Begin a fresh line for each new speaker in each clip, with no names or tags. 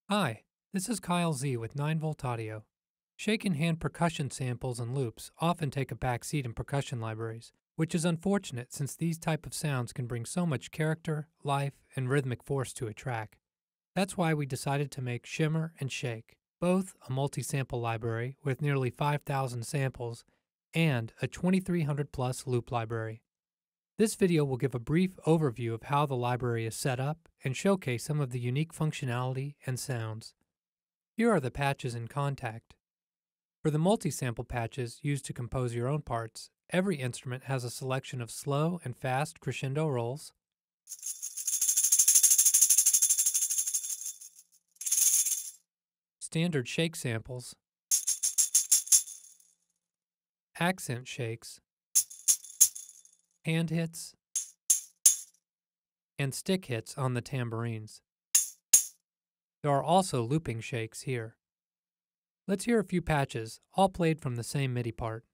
Hi, this is Kyle Z with 9-volt Audio. Shaken hand percussion samples and loops often take a back seat in percussion libraries, which is unfortunate since these type of sounds can bring so much character, life, and rhythmic force to a track. That's why we decided to make Shimmer and Shake, both a multi-sample library with nearly 5,000 samples and a 2,300 plus loop library. This video will give a brief overview of how the library is set up and showcase some of the unique functionality and sounds. Here are the patches in contact. For the multi-sample patches used to compose your own parts, every instrument has a selection of slow and fast crescendo rolls, standard shake samples, accent shakes, hand hits, and stick hits on the tambourines. There are also looping shakes here. Let's hear a few patches, all played from the same MIDI part.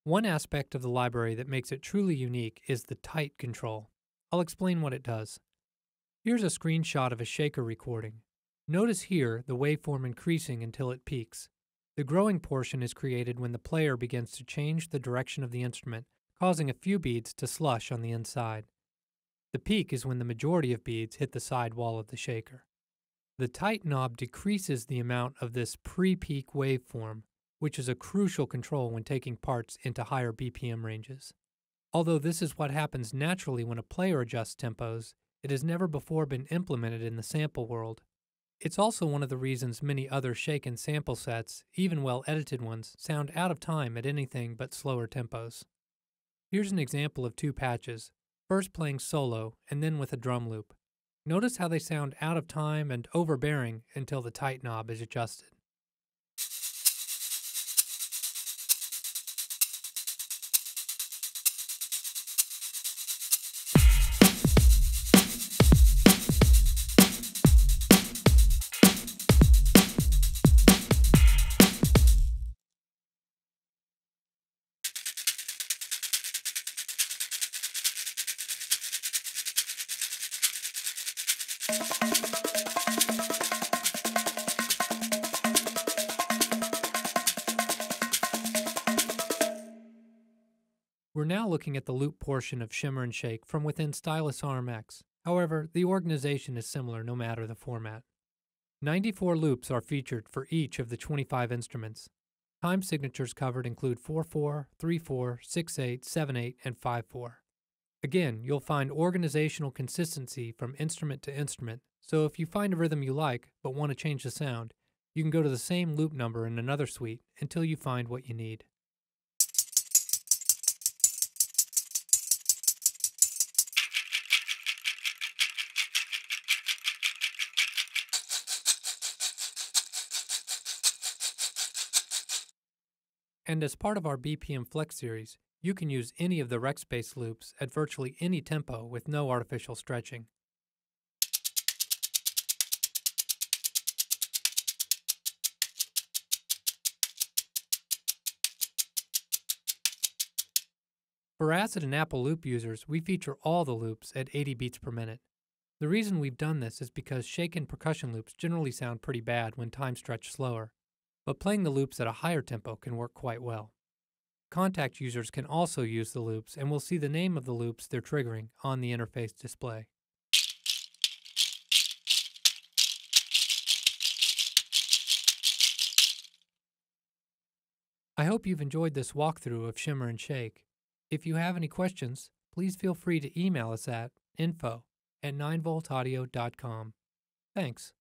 One aspect of the library that makes it truly unique is the tight control. I'll explain what it does. Here's a screenshot of a shaker recording. Notice here the waveform increasing until it peaks. The growing portion is created when the player begins to change the direction of the instrument, causing a few beads to slush on the inside. The peak is when the majority of beads hit the side wall of the shaker. The tight knob decreases the amount of this pre-peak waveform, which is a crucial control when taking parts into higher BPM ranges. Although this is what happens naturally when a player adjusts tempos, it has never before been implemented in the sample world. It's also one of the reasons many other shaken sample sets, even well-edited ones, sound out of time at anything but slower tempos. Here's an example of two patches, first playing solo and then with a drum loop. Notice how they sound out of time and overbearing until the tight knob is adjusted. We're now looking at the loop portion of Shimmer and Shake from within Stylus RMX. However, the organization is similar no matter the format. 94 loops are featured for each of the 25 instruments. Time signatures covered include 4/4, 3/4, 6/8, 7/8, and 5/4. Again, you'll find organizational consistency from instrument to instrument, so if you find a rhythm you like but want to change the sound, you can go to the same loop number in another suite until you find what you need. And as part of our BPM Flex series, you can use any of the Rec-based loops at virtually any tempo with no artificial stretching. For Acid and Apple loop users, we feature all the loops at 80 beats per minute. The reason we've done this is because shaken percussion loops generally sound pretty bad when time stretched slower, but playing the loops at a higher tempo can work quite well. Contact users can also use the loops and will see the name of the loops they're triggering on the interface display. I hope you've enjoyed this walkthrough of Shimmer and Shake. If you have any questions, please feel free to email us at info@9voltaudio.com. Thanks.